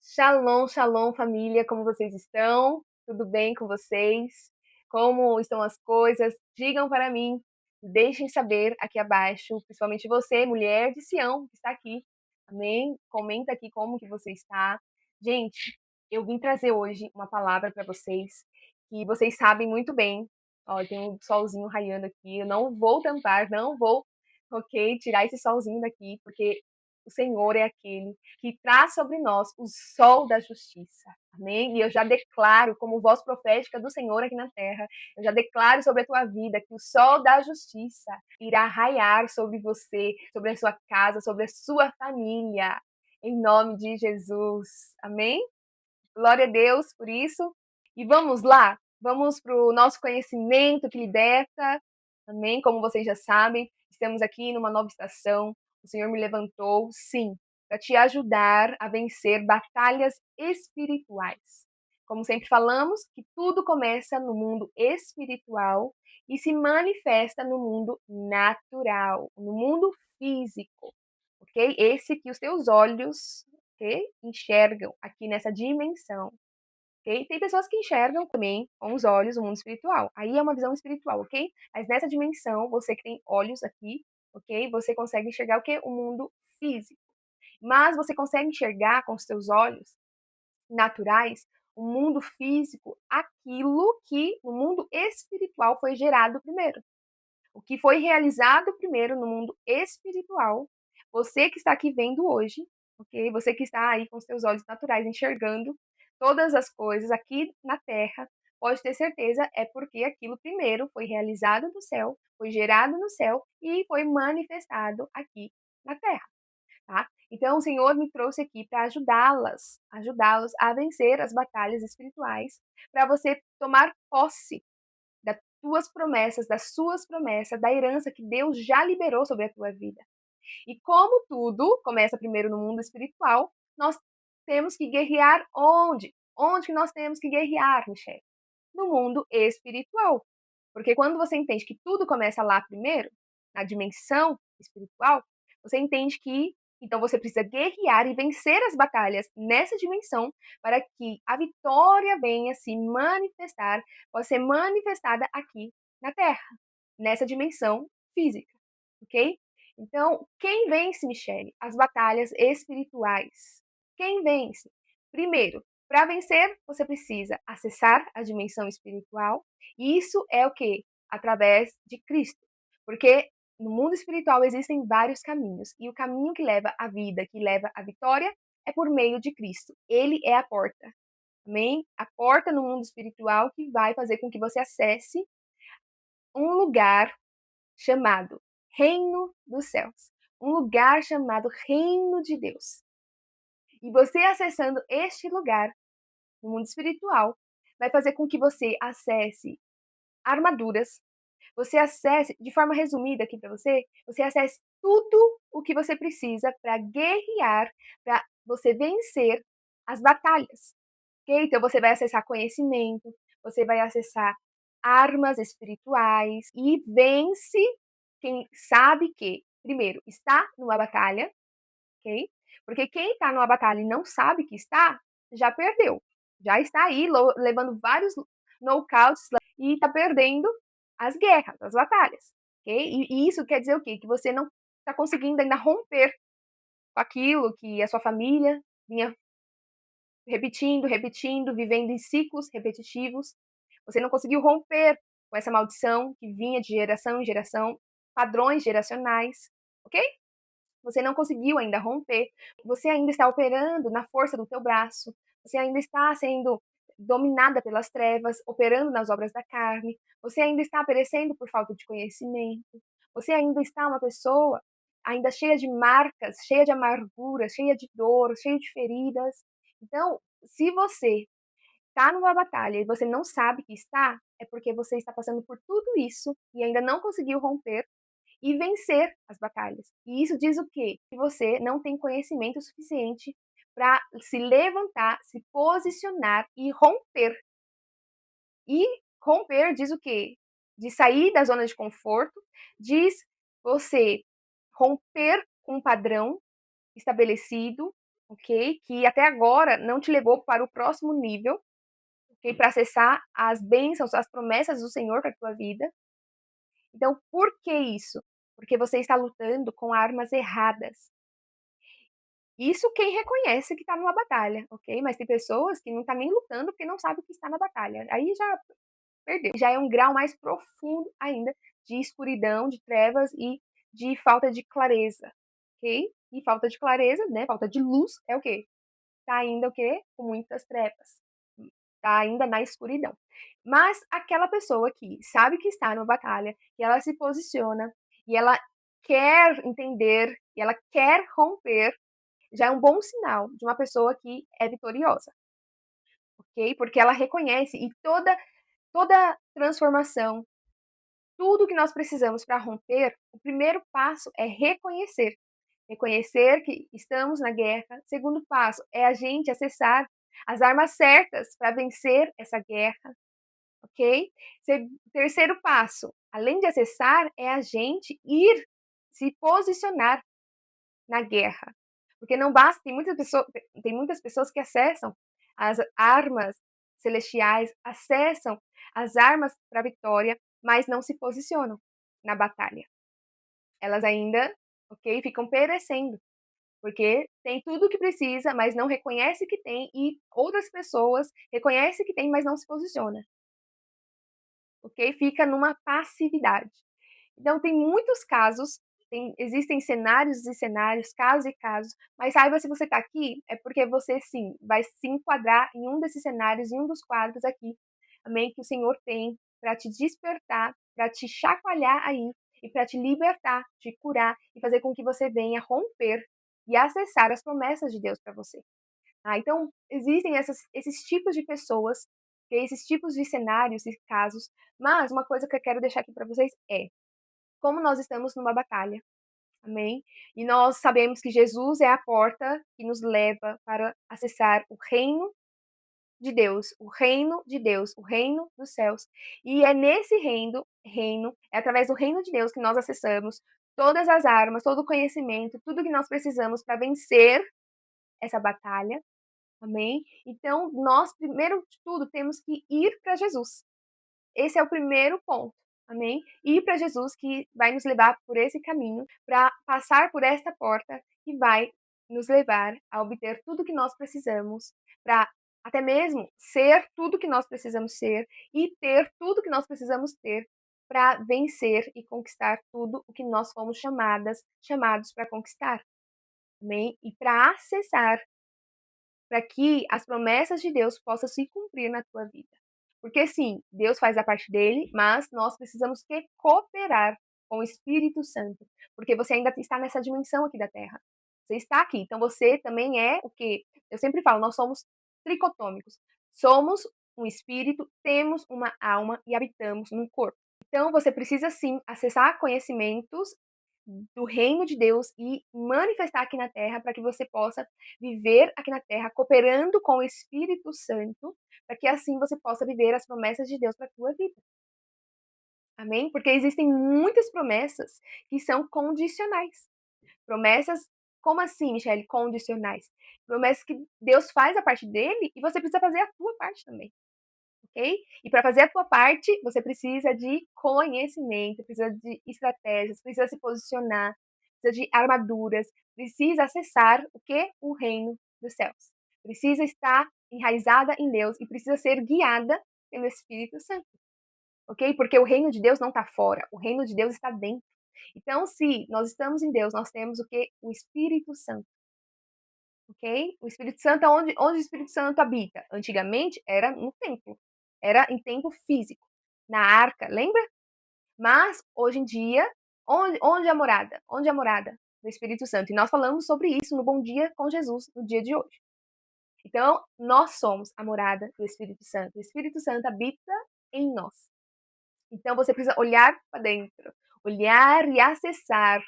Shalom, shalom, família, como vocês estão? Tudo bem com vocês? Como estão as coisas? Digam para mim, deixem saber aqui abaixo, principalmente você, mulher de Sião, que está aqui. Amém? Comenta aqui como que você está. Gente, eu vim trazer hoje uma palavra para vocês que vocês sabem muito bem. Ó, tem um solzinho raiando aqui. Eu não vou tampar, não vou, ok, tirar esse solzinho daqui, porque o Senhor é aquele que traz sobre nós o sol da justiça. Amém? E eu já declaro, como voz profética do Senhor aqui na terra, eu já declaro sobre a tua vida que o sol da justiça irá raiar sobre você, sobre a sua casa, sobre a sua família. Em nome de Jesus. Amém? Glória a Deus por isso. E vamos lá, vamos para o nosso conhecimento que liberta. Amém? Como vocês já sabem, estamos aqui numa nova estação. O Senhor me levantou, sim, para te ajudar a vencer batalhas espirituais. Como sempre falamos, que tudo começa no mundo espiritual e se manifesta no mundo natural, no mundo físico, ok? Esse que os teus olhos, ok, enxergam aqui nessa dimensão. Ok? Tem pessoas que enxergam também com os olhos o mundo espiritual. Aí é uma visão espiritual, ok? Mas nessa dimensão, você que tem olhos aqui, ok? Você consegue enxergar o que? O mundo físico. Mas você consegue enxergar com os seus olhos naturais o mundo físico, aquilo que no mundo espiritual foi gerado primeiro. O que foi realizado primeiro no mundo espiritual, você que está aqui vendo hoje, ok? Você que está aí com seus olhos naturais enxergando todas as coisas aqui na Terra, pode ter certeza é porque aquilo primeiro foi realizado no céu, foi gerado no céu e foi manifestado aqui na Terra, tá? Então o Senhor me trouxe aqui para ajudá-los a vencer as batalhas espirituais, para você tomar posse das tuas promessas, das suas promessas, da herança que Deus já liberou sobre a tua vida. E como tudo começa primeiro no mundo espiritual, nós temos que guerrear onde? Onde que nós temos que guerrear, Michelle? No mundo espiritual. Porque quando você entende que tudo começa lá primeiro, na dimensão espiritual, você entende que então você precisa guerrear e vencer as batalhas nessa dimensão para que a vitória venha se manifestar, possa ser manifestada aqui na Terra, nessa dimensão física, ok? Então, quem vence, Michele? As batalhas espirituais. Quem vence? Primeiro, para vencer, você precisa acessar a dimensão espiritual. E isso é o que? Através de Cristo. Porque no mundo espiritual existem vários caminhos. E o caminho que leva à vida, que leva à vitória, é por meio de Cristo. Ele é a porta. Amém? A porta no mundo espiritual que vai fazer com que você acesse um lugar chamado Reino dos Céus. Um lugar chamado Reino de Deus. E você acessando este lugar, no mundo espiritual, vai fazer com que você acesse armaduras, você acesse, de forma resumida aqui para você, você acesse tudo o que você precisa para guerrear, para você vencer as batalhas. Ok? Então você vai acessar conhecimento, você vai acessar armas espirituais e vence quem sabe que, primeiro, está numa batalha, ok? Porque quem está numa batalha e não sabe que está, já perdeu. Já está aí levando vários knockouts e está perdendo as guerras, as batalhas. Ok? E isso quer dizer o quê? Que você não está conseguindo ainda romper com aquilo que a sua família vinha repetindo, repetindo, vivendo em ciclos repetitivos. Você não conseguiu romper com essa maldição que vinha de geração em geração, padrões geracionais, ok? Você não conseguiu ainda romper, você ainda está operando na força do teu braço, você ainda está sendo dominada pelas trevas, operando nas obras da carne, você ainda está perecendo por falta de conhecimento, você ainda está uma pessoa ainda cheia de marcas, cheia de amargura, cheia de dor, cheia de feridas. Então, se você está numa batalha e você não sabe que está, é porque você está passando por tudo isso e ainda não conseguiu romper e vencer as batalhas. E isso diz o quê? Que você não tem conhecimento suficiente para se levantar, se posicionar e romper. E romper diz o quê? De sair da zona de conforto, diz você romper com um padrão estabelecido, ok? Que até agora não te levou para o próximo nível, ok? Para acessar as bênçãos, as promessas do Senhor para a tua vida. Então, por que isso? Porque você está lutando com armas erradas. Isso quem reconhece que está numa batalha, ok? Mas tem pessoas que não estão nem lutando porque não sabem que está na batalha. Aí já perdeu. Já é um grau mais profundo ainda de escuridão, de trevas e de falta de clareza, ok? E falta de clareza, né? Falta de luz é o quê? Tá ainda o quê? Com muitas trevas. Tá ainda na escuridão. Mas aquela pessoa que sabe que está numa batalha, e ela se posiciona, e ela quer entender, e ela quer romper, já é um bom sinal de uma pessoa que é vitoriosa, ok? Porque ela reconhece e toda transformação, tudo que nós precisamos para romper, o primeiro passo é reconhecer. Reconhecer que estamos na guerra. Segundo passo é a gente acessar as armas certas para vencer essa guerra, ok? Terceiro passo, além de acessar, é a gente ir se posicionar na guerra. Porque não basta, tem muitas pessoas que acessam as armas celestiais, acessam as armas para a vitória, mas não se posicionam na batalha. Elas ainda, ok, ficam perecendo, porque tem tudo o que precisa, mas não reconhece que tem, e outras pessoas reconhecem que tem, mas não se posiciona, ok? Fica numa passividade. Então, tem muitos casos, existem cenários e cenários, casos e casos, mas saiba, se você está aqui, é porque você, sim, vai se enquadrar em um desses cenários, em um dos quadros aqui, amém, que o Senhor tem para te despertar, para te chacoalhar aí, e para te libertar, te curar, e fazer com que você venha romper e acessar as promessas de Deus para você. Então, existem esses tipos de pessoas, esses tipos de cenários e casos, mas uma coisa que eu quero deixar aqui para vocês é, como nós estamos numa batalha, amém? E nós sabemos que Jesus é a porta que nos leva para acessar o reino de Deus, o reino de Deus, o reino dos céus. E é nesse é através do reino de Deus que nós acessamos todas as armas, todo o conhecimento, tudo que nós precisamos para vencer essa batalha, amém? Então, nós, primeiro de tudo, temos que ir para Jesus. Esse é o primeiro ponto, amém? Ir para Jesus, que vai nos levar por esse caminho, para passar por esta porta, que vai nos levar a obter tudo que nós precisamos, para até mesmo ser tudo que nós precisamos ser e ter tudo que nós precisamos ter para vencer e conquistar tudo o que nós fomos chamados para conquistar, amém? E para acessar, para que as promessas de Deus possam se cumprir na tua vida. Porque sim, Deus faz a parte dele, mas nós precisamos que cooperar com o Espírito Santo, porque você ainda está nessa dimensão aqui da Terra. Você está aqui, então você também é o que eu sempre falo, nós somos tricotômicos. Somos um espírito, temos uma alma e habitamos num corpo. Então você precisa sim acessar conhecimentos do reino de Deus e manifestar aqui na terra para que você possa viver aqui na terra cooperando com o Espírito Santo, para que assim você possa viver as promessas de Deus para a tua vida. Amém? Porque existem muitas promessas que são condicionais. Promessas, como assim, Michele, condicionais? Promessas que Deus faz a parte dele e você precisa fazer a tua parte também. Ok? E para fazer a tua parte, você precisa de conhecimento, precisa de estratégias, precisa se posicionar, precisa de armaduras, precisa acessar o que? O reino dos céus. Precisa estar enraizada em Deus e precisa ser guiada pelo Espírito Santo. Ok? Porque o reino de Deus não está fora, o reino de Deus está dentro. Então, se nós estamos em Deus, nós temos o que? O Espírito Santo. Ok? O Espírito Santo, onde o Espírito Santo habita? Antigamente era no templo, era em templo físico, na arca, lembra? Mas hoje em dia, onde é a morada? Onde é a morada do Espírito Santo? E nós falamos sobre isso no Bom Dia com Jesus, no dia de hoje. Então, nós somos a morada do Espírito Santo. O Espírito Santo habita em nós. Então, você precisa olhar para dentro, olhar e acessar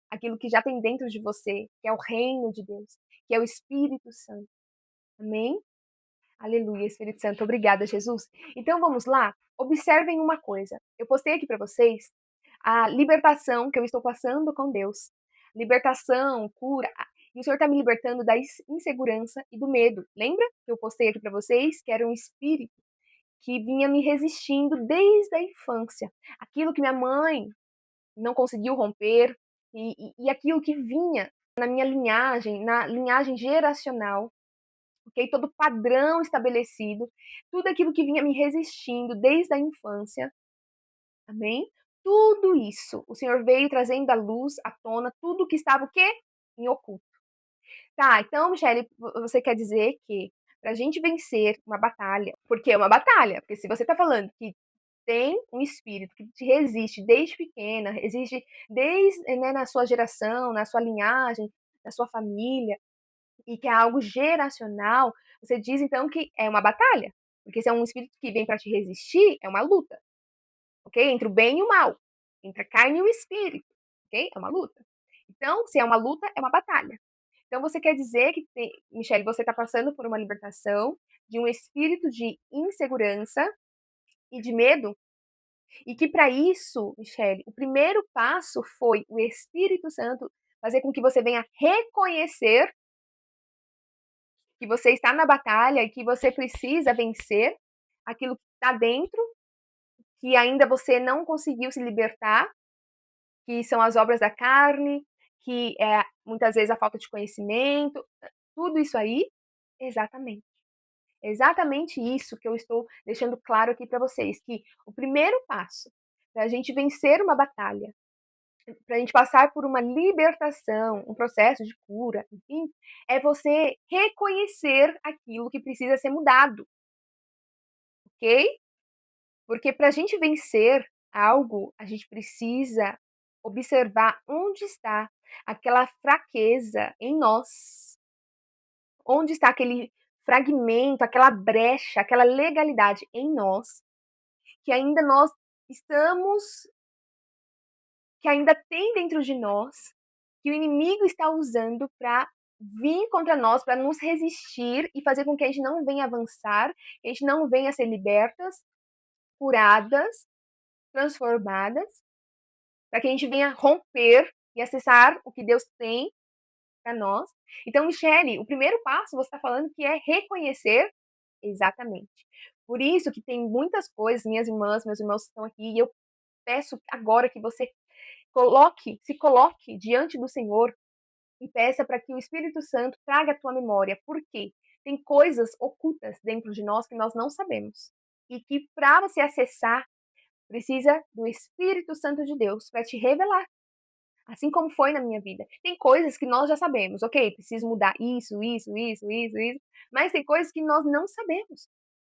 aquilo que já tem dentro de você, que é o reino de Deus, que é o Espírito Santo. Amém? Aleluia, Espírito Santo. Obrigada, Jesus. Então vamos lá? Observem uma coisa. Eu postei aqui para vocês a libertação que eu estou passando com Deus. Libertação, cura. E o Senhor está me libertando da insegurança e do medo. Lembra que eu postei aqui para vocês que era um espírito que vinha me resistindo desde a infância. Aquilo que minha mãe não conseguiu romper e aquilo que vinha na minha linhagem, na linhagem geracional, ok? Todo padrão estabelecido, tudo aquilo que vinha me resistindo desde a infância, amém? Tudo isso, o Senhor veio trazendo à luz, à tona, tudo que estava o quê? Em oculto. Tá, então, Michele, você quer dizer que para a gente vencer uma batalha, porque é uma batalha, porque se você está falando que tem um espírito que te resiste desde pequena, resiste desde né, na sua geração, na sua linhagem, na sua família, e que é algo geracional, você diz então que é uma batalha. Porque se é um espírito que vem para te resistir, é uma luta, ok? Entre o bem e o mal, entre a carne e o espírito, ok? É uma luta. Então, se é uma luta, é uma batalha. Então, você quer dizer que, Michele, você está passando por uma libertação de um espírito de insegurança e de medo? E que para isso, Michele, o primeiro passo foi o Espírito Santo fazer com que você venha reconhecer que você está na batalha e que você precisa vencer aquilo que está dentro, que ainda você não conseguiu se libertar, que são as obras da carne, que é muitas vezes a falta de conhecimento, tudo isso aí, exatamente. Exatamente isso que eu estou deixando claro aqui para vocês, que o primeiro passo para a gente vencer uma batalha, para a gente passar por uma libertação, um processo de cura, enfim, é você reconhecer aquilo que precisa ser mudado, ok? Porque para a gente vencer algo, a gente precisa observar onde está aquela fraqueza em nós, onde está aquele fragmento, aquela brecha, aquela legalidade em nós, que ainda nós estamos, que ainda tem dentro de nós, que o inimigo está usando para vir contra nós, para nos resistir e fazer com que a gente não venha avançar, que a gente não venha ser libertas, curadas, transformadas, para que a gente venha romper e acessar o que Deus tem para nós. Então, Michele, o primeiro passo você está falando que é reconhecer exatamente. Por isso que tem muitas coisas, minhas irmãs, meus irmãos estão aqui, e eu peço agora que você se coloque diante do Senhor e peça para que o Espírito Santo traga a tua memória. Por quê? Tem coisas ocultas dentro de nós que nós não sabemos. E que para você acessar, precisa do Espírito Santo de Deus para te revelar. Assim como foi na minha vida. Tem coisas que nós já sabemos, ok, preciso mudar isso, mas tem coisas que nós não sabemos.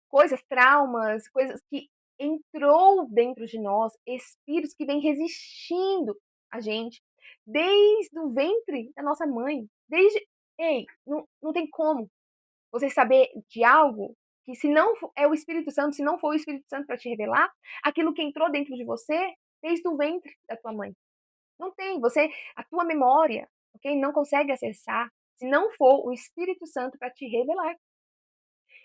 Coisas, traumas, coisas que entrou dentro de nós, espíritos que vêm resistindo a gente desde o ventre da nossa mãe. Desde. Ei, não tem como você saber de algo que, se não é o Espírito Santo, se não for o Espírito Santo para te revelar, aquilo que entrou dentro de você desde o ventre da tua mãe. Não tem, a tua memória, ok? Não consegue acessar se não for o Espírito Santo para te revelar.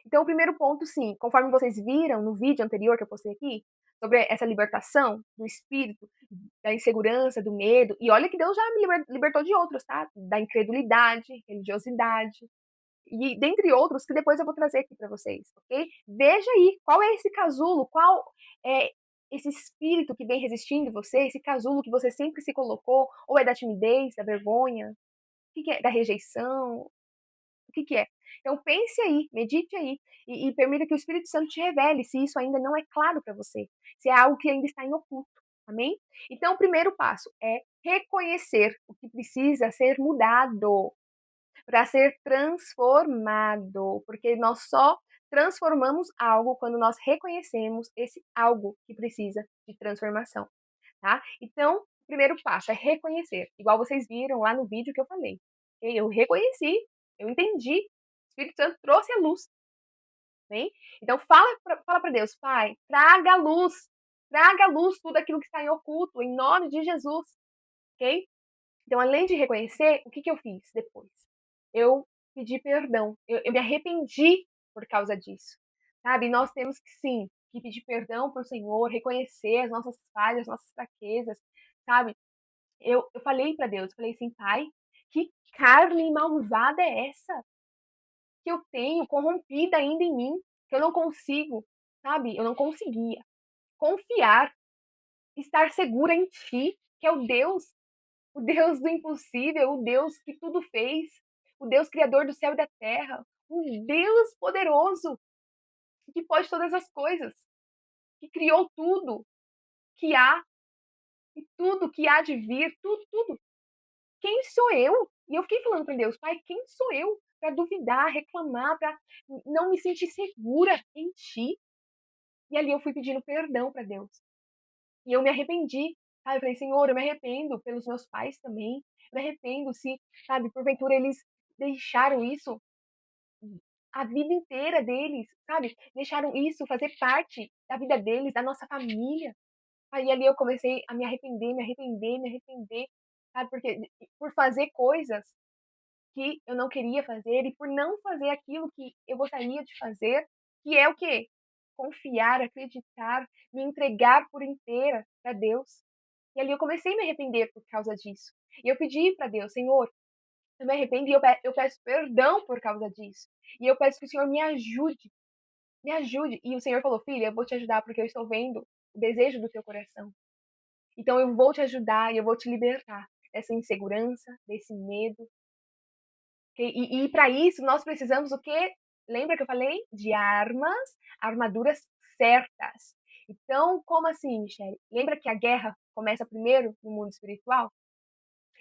Então, o primeiro ponto, sim, conforme vocês viram no vídeo anterior que eu postei aqui, sobre essa libertação do espírito, da insegurança, do medo, e olha que Deus já me libertou de outros, tá? Da incredulidade, religiosidade, e dentre outros que depois eu vou trazer aqui para vocês, ok? Veja aí, qual é esse casulo, qual é esse espírito que vem resistindo você, esse casulo que você sempre se colocou, ou é da timidez, da vergonha, o que é? Da rejeição, o que é? Então pense aí, medite aí e permita que o Espírito Santo te revele se isso ainda não é claro para você, se é algo que ainda está em oculto, amém? Então o primeiro passo é reconhecer o que precisa ser mudado para ser transformado, porque nós só transformamos algo quando nós reconhecemos esse algo que precisa de transformação, tá? Então, o primeiro passo é reconhecer, igual vocês viram lá no vídeo que eu falei. Okay? Eu reconheci, eu entendi, o Espírito Santo trouxe a luz, bem? Então fala para Deus, Pai, traga a luz tudo aquilo que está em oculto, em nome de Jesus, ok? Então, além de reconhecer, o que eu fiz depois? Eu pedi perdão, eu me arrependi por causa disso, sabe? Nós temos que, sim, que pedir perdão para o Senhor, reconhecer as nossas falhas, as nossas fraquezas, sabe? Eu falei para Deus, falei assim, Pai, Que carne malvada é essa que eu tenho, corrompida ainda em mim, que eu não consigo, sabe? Eu não conseguia confiar, estar segura em ti, que é o Deus do impossível, o Deus que tudo fez, o Deus criador do céu e da terra, um Deus poderoso que pode todas as coisas, que criou tudo que há e tudo que há de vir, tudo, tudo. Quem sou eu? E eu fiquei falando para Deus, Pai, quem sou eu para duvidar, reclamar, para não me sentir segura em Ti? E ali eu fui pedindo perdão para Deus. E eu me arrependi. Sabe? Eu falei, Senhor, eu me arrependo pelos meus pais também. Eu me arrependo se, sabe, porventura eles deixaram isso a vida inteira deles, sabe? Deixaram isso fazer parte da vida deles, da nossa família. Aí ali eu comecei a me arrepender, me arrepender, me arrepender, sabe? Porque por fazer coisas que eu não queria fazer e por não fazer aquilo que eu gostaria de fazer, que é o quê? Confiar, acreditar, me entregar por inteira para Deus. E ali eu comecei a me arrepender por causa disso. E eu pedi para Deus, Senhor, eu me arrependo e eu peço perdão por causa disso. E eu peço que o Senhor me ajude, me ajude. E o Senhor falou, filha, eu vou te ajudar porque eu estou vendo o desejo do teu coração. Então eu vou te ajudar e eu vou te libertar dessa insegurança, desse medo. E para isso nós precisamos o quê? Lembra que eu falei? De armas, armaduras certas. Então, como assim, Michelle? Lembra que a guerra começa primeiro no mundo espiritual?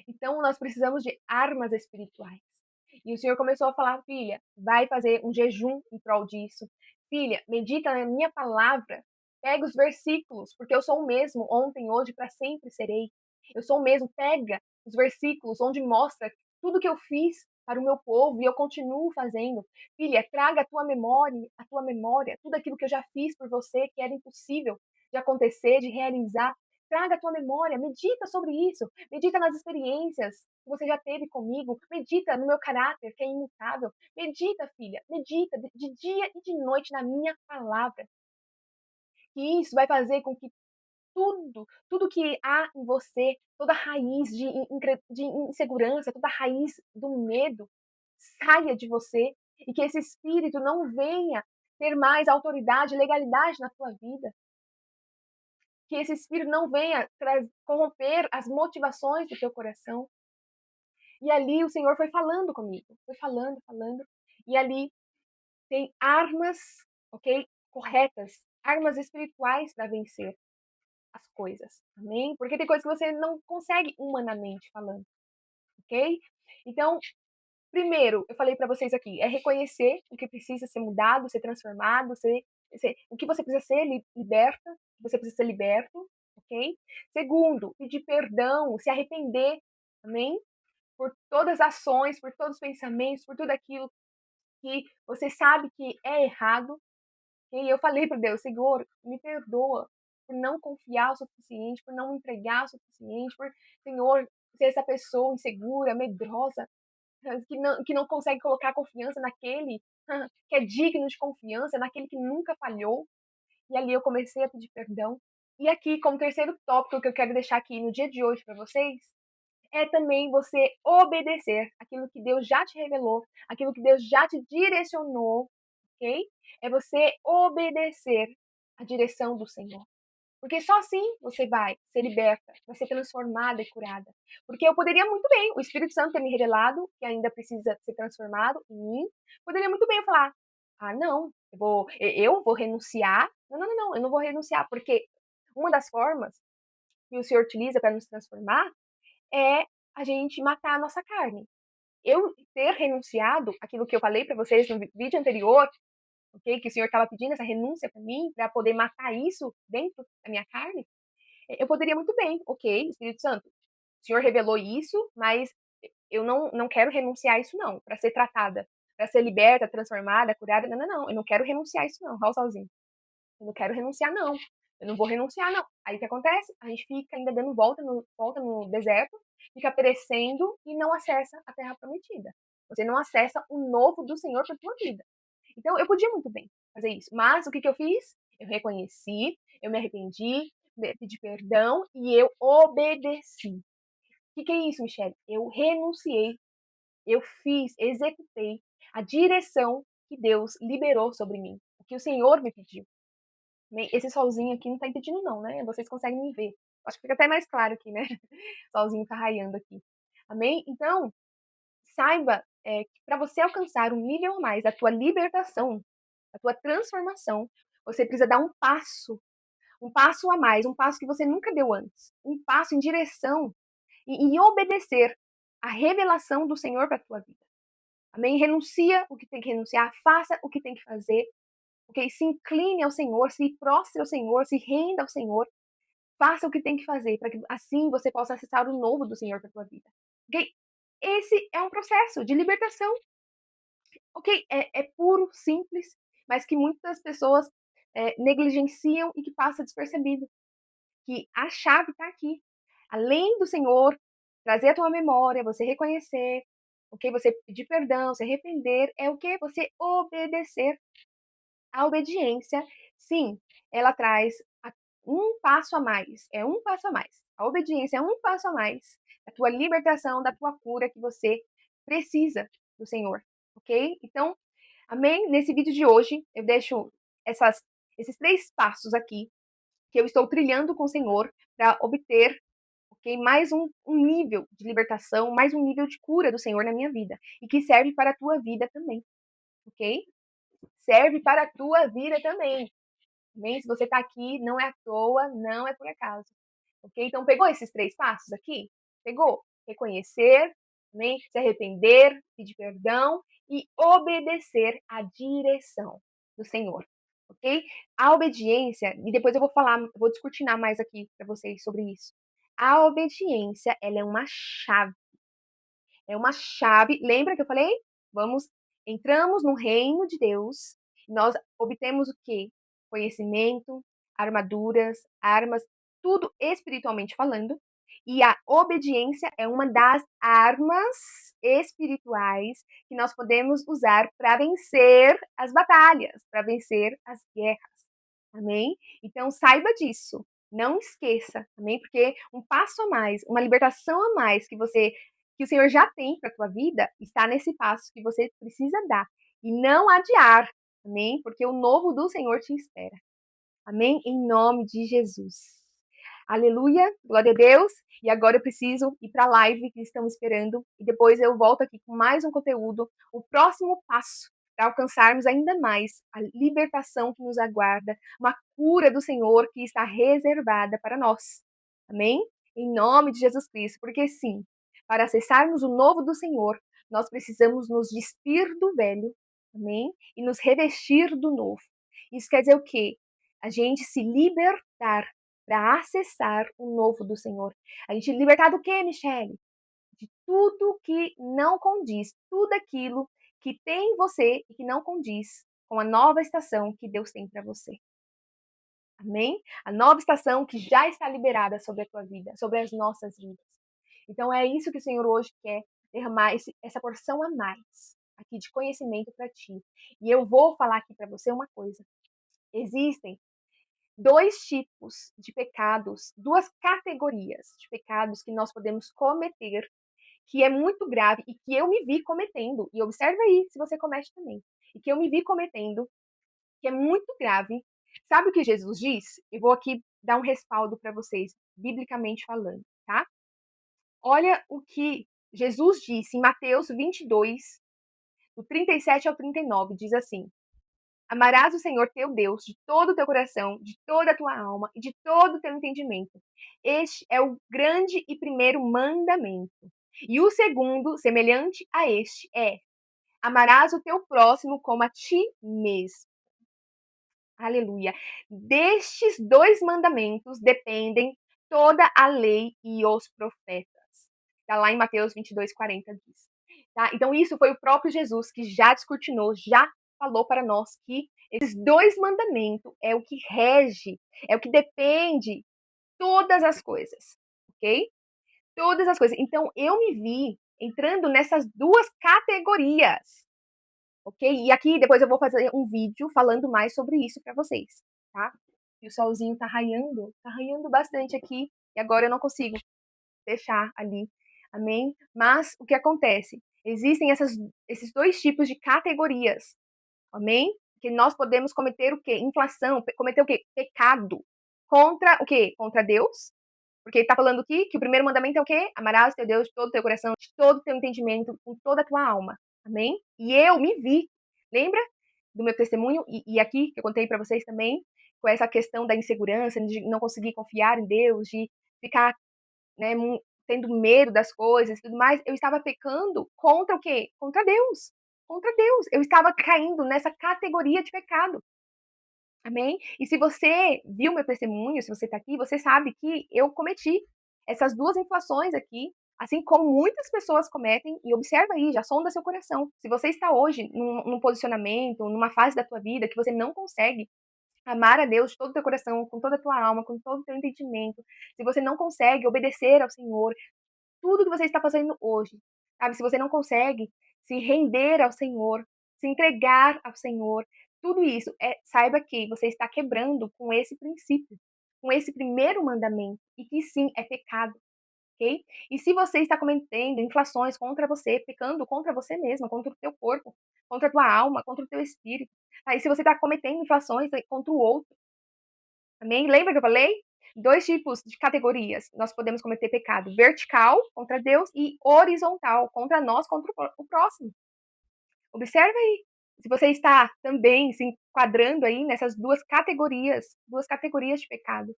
Então, nós precisamos de armas espirituais. E o Senhor começou a falar, filha, vai fazer um jejum em prol disso. Filha, medita na minha palavra. Pega os versículos, porque eu sou o mesmo ontem, hoje, para sempre serei. Eu sou o mesmo. Pega os versículos onde mostra tudo que eu fiz para o meu povo e eu continuo fazendo. Filha, traga a tua memória, tudo aquilo que eu já fiz por você que era impossível de acontecer, de realizar. Traga a tua memória, medita sobre isso, medita nas experiências que você já teve comigo, medita no meu caráter, que é imutável. Medita, filha, medita de dia e de noite na minha palavra. E isso vai fazer com que tudo que há em você, toda raiz de insegurança, toda raiz do medo, saia de você e que esse espírito não venha ter mais autoridade, legalidade na tua vida. Que esse espírito não venha corromper as motivações do teu coração. E ali o Senhor foi falando comigo, foi falando, falando. E ali tem armas, ok? Corretas, armas espirituais para vencer as coisas, amém? Porque tem coisas que você não consegue humanamente falando, ok? Então, primeiro, eu falei para vocês aqui, é reconhecer o que precisa ser mudado, ser transformado, o que você precisa ser liberta, você precisa ser liberto, ok? Segundo, pedir perdão, se arrepender, amém? Por todas as ações, por todos os pensamentos, por tudo aquilo que você sabe que é errado. E eu falei para Deus, Senhor, me perdoa por não confiar o suficiente, por não me entregar o suficiente, por, Senhor, ser essa pessoa insegura, medrosa, que não consegue colocar confiança naquele que é digno de confiança, naquele que nunca falhou. E ali eu comecei a pedir perdão. E aqui, como terceiro tópico que eu quero deixar aqui no dia de hoje para vocês, é também você obedecer aquilo que Deus já te revelou, aquilo que Deus já te direcionou, ok? É você obedecer a direção do Senhor. Porque só assim você vai ser liberta, vai ser transformada e curada. Porque eu poderia muito bem, o Espírito Santo ter me revelado que ainda precisa ser transformado em mim, poderia muito bem falar: ah, não, eu vou renunciar. Não, não, não, não, eu não vou renunciar, porque uma das formas que o Senhor utiliza para nos transformar é a gente matar a nossa carne. Eu ter renunciado aquilo que eu falei para vocês no vídeo anterior, ok? Que o Senhor estava pedindo essa renúncia para mim, para poder matar isso dentro da minha carne. Eu poderia muito bem, ok, Espírito Santo, o Senhor revelou isso, mas eu não quero renunciar a isso não, para ser tratada, para ser liberta, transformada, curada, não, não, não, eu não quero renunciar a isso não, Raulzinho. Eu não quero renunciar não, eu não vou renunciar não. Aí o que acontece? A gente fica ainda dando volta no deserto, fica perecendo e não acessa a terra prometida. Você não acessa o novo do Senhor para tua vida. Então, eu podia muito bem fazer isso. Mas o que eu fiz? Eu reconheci, eu me arrependi, pedi perdão e eu obedeci. O que é isso, Michelle? Eu renunciei Eu executei a direção que Deus liberou sobre mim, o que o Senhor me pediu. Esse solzinho aqui não tá impedindo não, né, vocês conseguem me ver. Acho que fica até mais claro aqui, né, o solzinho tá raiando aqui. Amém? Então, saiba, que para você alcançar um nível a mais da tua libertação, da tua transformação, você precisa dar um passo a mais, um passo que você nunca deu antes, um passo em direção e obedecer a revelação do Senhor para a tua vida. Amém? Renuncia o que tem que renunciar, faça o que tem que fazer, ok? Se incline ao Senhor, se prostre ao Senhor, se renda ao Senhor, faça o que tem que fazer, para que assim você possa acessar o novo do Senhor para a tua vida. Ok? Esse é um processo de libertação, ok? É puro, simples, mas que muitas pessoas negligenciam e que passa despercebido. Que a chave está aqui. Além do Senhor trazer à tua memória, você reconhecer, ok? Você pedir perdão, se arrepender, é o que? Você obedecer. A obediência, sim, ela traz um passo a mais, é um passo a mais. A obediência é um passo a mais da tua libertação, da tua cura que você precisa do Senhor, ok? Então, amém? Nesse vídeo de hoje, eu deixo esses 3 passos aqui que eu estou trilhando com o Senhor para obter, ok, mais um nível de libertação, mais um nível de cura do Senhor na minha vida e que serve para a tua vida também, ok? Serve para a tua vida também. Amém? Se você está aqui, não é à toa, não é por acaso. Ok? Então, pegou esses 3 passos aqui? Pegou? Reconhecer, amém? Se arrepender, pedir perdão e obedecer à direção do Senhor. Ok? A obediência, e depois eu vou falar, vou descortinar mais aqui para vocês sobre isso. A obediência, ela é uma chave. É uma chave. Lembra que eu falei? Entramos no reino de Deus. Nós obtemos o quê? Conhecimento, armaduras, armas, tudo espiritualmente falando. E a obediência é uma das armas espirituais que nós podemos usar para vencer as batalhas, para vencer as guerras. Amém? Então saiba disso. Não esqueça, amém? Porque um passo a mais, uma libertação a mais que o Senhor já tem para a tua vida, está nesse passo que você precisa dar. E não adiar, amém? Porque o novo do Senhor te espera. Amém? Em nome de Jesus. Aleluia, glória a Deus. E agora eu preciso ir para a live que estamos esperando. E depois eu volto aqui com mais um conteúdo, o próximo passo para alcançarmos ainda mais a libertação que nos aguarda, uma cura do Senhor que está reservada para nós. Amém? Em nome de Jesus Cristo. Porque sim, para acessarmos o novo do Senhor, nós precisamos nos despir do velho, amém? E nos revestir do novo. Isso quer dizer o quê? A gente se libertar para acessar o novo do Senhor. A gente libertar do quê, Michele? De tudo que não condiz, tudo aquilo que tem em você e que não condiz com a nova estação que Deus tem para você. Amém? A nova estação que já está liberada sobre a tua vida, sobre as nossas vidas. Então é isso que o Senhor hoje quer derramar essa porção a mais aqui de conhecimento para ti. E eu vou falar aqui para você uma coisa. Existem 2 tipos de pecados, 2 categorias de pecados que nós podemos cometer, que é muito grave e que eu me vi cometendo. E observa aí se você comete também. E que eu me vi cometendo, que é muito grave. Sabe o que Jesus diz? Eu vou aqui dar um respaldo para vocês, biblicamente falando, tá? Olha o que Jesus disse em Mateus 22, do 37 ao 39, diz assim: Amarás o Senhor teu Deus de todo o teu coração, de toda a tua alma e de todo o teu entendimento. Este é o grande e primeiro mandamento. E o segundo, semelhante a este, é: amarás o teu próximo como a ti mesmo. Aleluia. Destes 2 mandamentos dependem toda a lei e os profetas. Está lá em Mateus 22:40 diz. Tá? Então isso foi o próprio Jesus que já descortinou, já falou para nós que esses 2 mandamentos é o que rege, é o que depende todas as coisas, ok? Todas as coisas. Então eu me vi entrando nessas 2 categorias, ok? E aqui depois eu vou fazer um vídeo falando mais sobre isso para vocês, tá? E o solzinho tá raiando bastante aqui, e agora eu não consigo fechar ali, amém? Mas o que acontece? Existem esses dois tipos de categorias, amém? Que nós podemos cometer o quê? Inflação, cometer o quê? Pecado. Contra o quê? Contra Deus. Porque ele está falando aqui que o primeiro mandamento é o quê? Amarás o teu Deus de todo o teu coração, de todo o teu entendimento, com toda a tua alma. Amém? E eu me vi. Lembra do meu testemunho? E aqui, que eu contei para vocês também, com essa questão da insegurança, de não conseguir confiar em Deus, de ficar, né, tendo medo das coisas e tudo mais. Eu estava pecando contra o quê? Contra Deus. Contra Deus. Eu estava caindo nessa categoria de pecado. Amém? E se você viu meu testemunho, se você está aqui, você sabe que eu cometi essas duas inflações aqui, assim como muitas pessoas cometem, e observa aí, já sonda seu coração. Se você está hoje num posicionamento, numa fase da tua vida que você não consegue amar a Deus de todo o teu coração, com toda a tua alma, com todo o teu entendimento, se você não consegue obedecer ao Senhor, tudo que você está fazendo hoje, sabe? Se você não consegue se render ao Senhor, se entregar ao Senhor, tudo isso, saiba que você está quebrando com esse princípio, com esse primeiro mandamento, e que sim, é pecado, ok? E se você está cometendo inflações contra você, pecando contra você mesma, contra o teu corpo, contra a tua alma, contra o teu espírito, aí se você está cometendo inflações contra o outro, amém? Lembra que eu falei? Dois tipos de categorias. Nós podemos cometer pecado vertical contra Deus e horizontal contra nós, contra o próximo. Observa aí. Se você está também se enquadrando aí nessas duas categorias de pecado.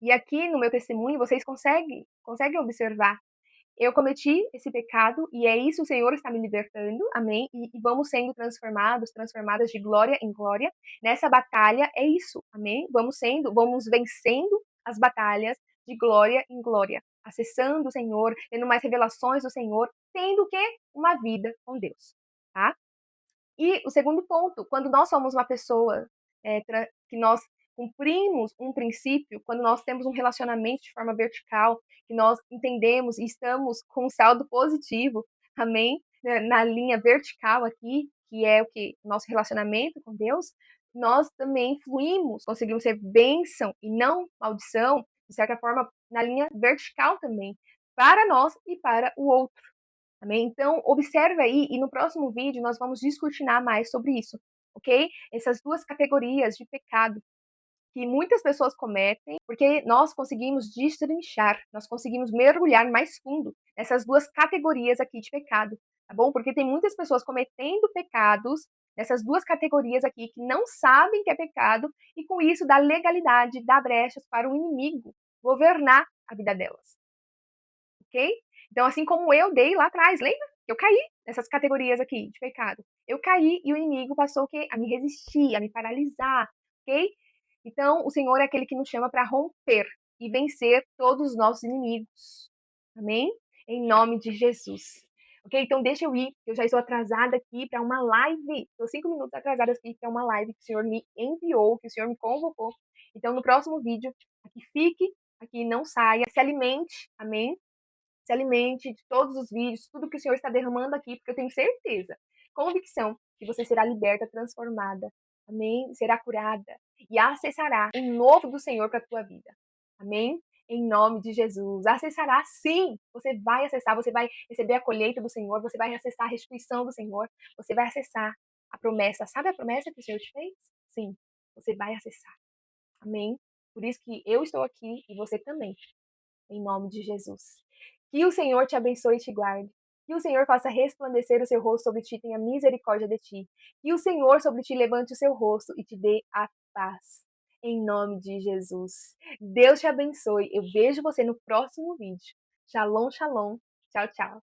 E aqui no meu testemunho vocês conseguem observar. Eu cometi esse pecado e é isso, o Senhor está me libertando, amém? E vamos sendo transformados, transformadas de glória em glória. Nessa batalha é isso, amém? Vamos vencendo as batalhas de glória em glória, acessando o Senhor, tendo mais revelações do Senhor, tendo o quê? Uma vida com Deus, tá? E o segundo ponto, quando nós somos uma pessoa que nós cumprimos um princípio, quando nós temos um relacionamento de forma vertical, que nós entendemos e estamos com um saldo positivo, amém? Na linha vertical aqui, que é o que? Nosso relacionamento com Deus, nós também fluímos, conseguimos ser bênção e não maldição, de certa forma, na linha vertical também, para nós e para o outro. Amém? Então, observa aí, e no próximo vídeo nós vamos descortinar mais sobre isso, ok? Essas duas categorias de pecado que muitas pessoas cometem, porque nós conseguimos destrinchar, nós conseguimos mergulhar mais fundo nessas duas categorias aqui de pecado, tá bom? Porque tem muitas pessoas cometendo pecados nessas duas categorias aqui que não sabem que é pecado e com isso dá legalidade, dá brechas para o inimigo governar a vida delas, ok? Então, assim como eu dei lá atrás, lembra? Eu caí nessas categorias aqui de pecado. Eu caí e o inimigo passou o quê? A me resistir, a me paralisar, ok? Então, o Senhor é aquele que nos chama para romper e vencer todos os nossos inimigos. Amém? Em nome de Jesus. Ok? Então, deixa eu ir. Eu já estou atrasada aqui para uma live. Estou 5 minutos atrasada aqui para uma live que o Senhor me enviou, que o Senhor me convocou. Então, no próximo vídeo, aqui fique, aqui não saia, se alimente. Amém? Se alimente de todos os vídeos, tudo que o Senhor está derramando aqui, porque eu tenho certeza, convicção, que você será liberta, transformada, amém? Será curada e acessará o novo do Senhor para a tua vida, amém? Em nome de Jesus. Acessará sim, você vai acessar, você vai receber a colheita do Senhor, você vai acessar a restituição do Senhor, você vai acessar a promessa. Sabe a promessa que o Senhor te fez? Sim, você vai acessar, amém? Por isso que eu estou aqui e você também, em nome de Jesus. Que o Senhor te abençoe e te guarde. Que o Senhor faça resplandecer o seu rosto sobre ti, tenha misericórdia de ti. Que o Senhor sobre ti levante o seu rosto e te dê a paz. Em nome de Jesus. Deus te abençoe. Eu vejo você no próximo vídeo. Shalom, shalom. Tchau, tchau.